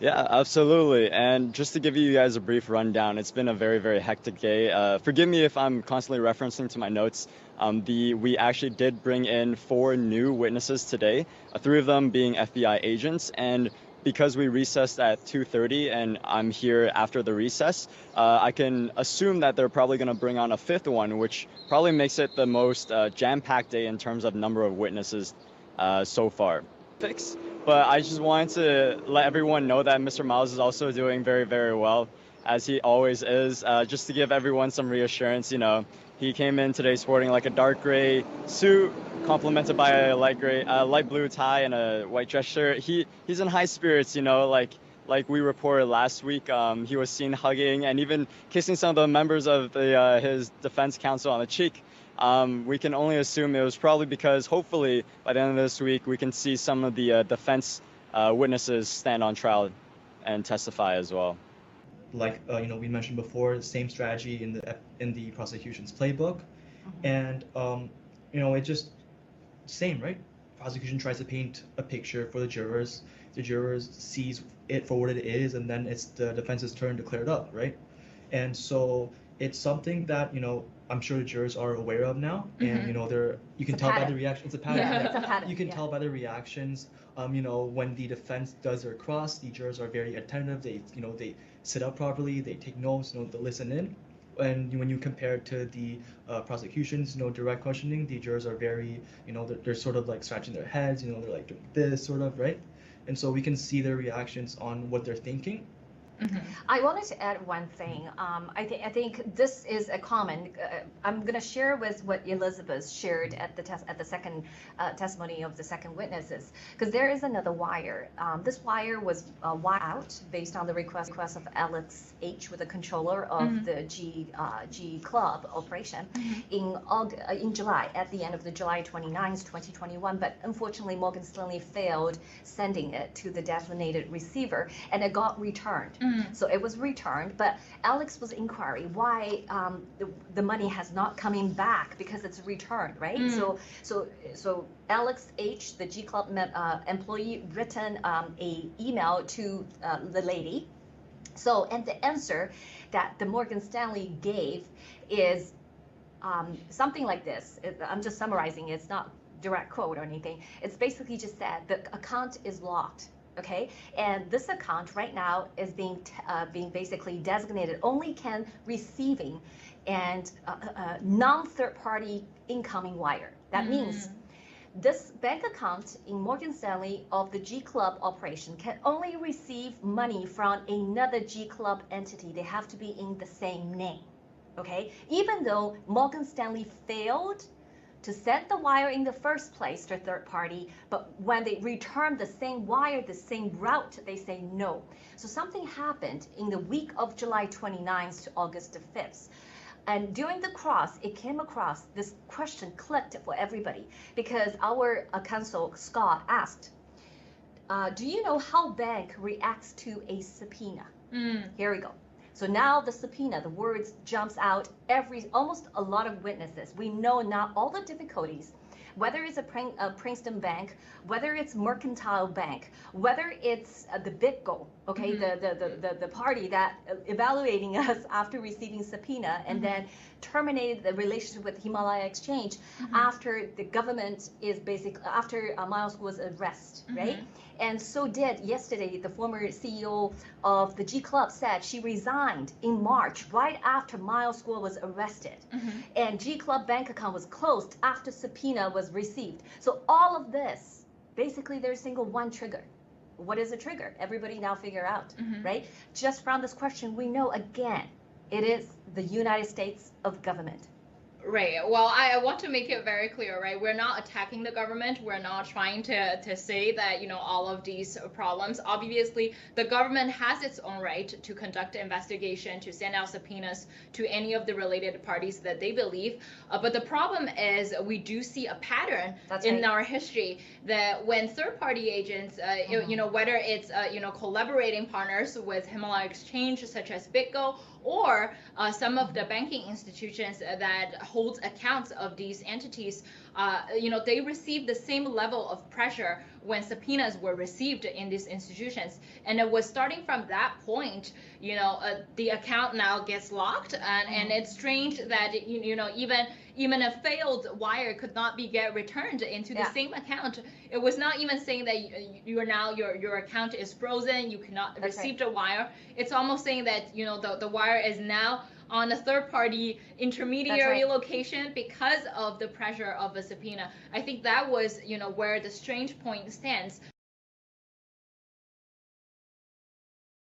Yeah, absolutely. And just to give you guys a brief rundown, it's been a very, very hectic day. Forgive me if I'm constantly referencing to my notes. We actually did bring in 4 new witnesses today, 3 of them being FBI agents. And because we recessed at 2:30 and I'm here after the recess, I can assume that they're probably going to bring on a 5th one, which probably makes it the most jam-packed day in terms of number of witnesses so far. But I just wanted to let everyone know that Mr. Miles is also doing very, very well, as he always is. Just to give everyone some reassurance, he came in today sporting like a dark gray suit, complemented by a light blue tie and a white dress shirt. He's in high spirits, like we reported last week. He was seen hugging and even kissing some of the members of his defense counsel on the cheek. We can only assume it was probably because hopefully by the end of this week we can see some of the defense witnesses stand on trial and testify as well. Like we mentioned before, the same strategy in the prosecution's playbook, and it just same, right? Prosecution tries to paint a picture for the jurors. The jurors sees it for what it is, and then it's the defense's turn to clear it up, right? And so it's something that I'm sure the jurors are aware of now, and you can tell by the reaction. It's a pattern. Yeah, it's a pattern. You can tell by the reactions. When the defense does their cross, the jurors are very attentive. They sit up properly. They take notes. They listen in. And when you compare it to the prosecution's direct questioning, the jurors are very they're sort of like scratching their heads. They're like doing this sort of, right? And so we can see their reactions on what they're thinking. I wanted to add one thing. I think this is a common. I'm going to share with what Elizabeth shared at the second testimony of the second witnesses, because there is another wire. This wire was wired out based on the request of Alex H, with the controller of the G Club operation in July, at the end of the July 29th, 2021. But unfortunately, Morgan Stanley failed sending it to the designated receiver, and it got returned. So it was returned, but Alex was inquiring why the money has not coming back, because it's returned, right? So Alex H, the G Club employee, written a email to the lady. So, and the answer that the Morgan Stanley gave is something like this. I'm just summarizing. It's not direct quote or anything. It's basically just that the account is locked. Okay, and this account right now is being basically designated only can receiving and non-third-party incoming wire. That means this bank account in Morgan Stanley of the G Club operation can only receive money from another G Club entity. They have to be in the same name. Okay, even though Morgan Stanley failed to send the wire in the first place to a third party, but when they return the same wire, the same route, they say no. So something happened in the week of July 29th to August the 5th. And during the cross, it came across, this question clicked for everybody, because our counsel, Scott, asked, do you know how bank reacts to a subpoena? Here we go. So now the subpoena, the words jumps out almost a lot of witnesses. We know now all the difficulties, whether it's a Princeton bank, whether it's Mercantile Bank, whether it's the BitGo, okay, the party that evaluating us after receiving subpoena and then terminated the relationship with Himalaya Exchange after the government is after Miles was arrested, right? And so did yesterday the former CEO of the G Club said she resigned in March right after Miles was arrested. And G Club bank account was closed after subpoena was received. So all of this, basically there's single one trigger. What is a trigger? Everybody now figure out, right? Just from this question, we know again, it is the United States of government. Right. Well, I want to make it very clear, right? We're not attacking the government. We're not trying to say that, all of these problems. Obviously, the government has its own right to conduct an investigation, to send out subpoenas to any of the related parties that they believe. But the problem is we do see a pattern in our history that when third-party agents, whether it's, collaborating partners with Himalaya Exchange, such as BitGo, or some of the banking institutions that holds accounts of these entities, they received the same level of pressure when subpoenas were received in these institutions. And it was starting from that point, the account now gets locked, and it's strange that even a failed wire could not get returned into the same account. It was not even saying that your account is frozen, you cannot receive the wire. It's almost saying that the wire is now on a third-party intermediary location because of the pressure of a subpoena. I think that was where the strange point stands.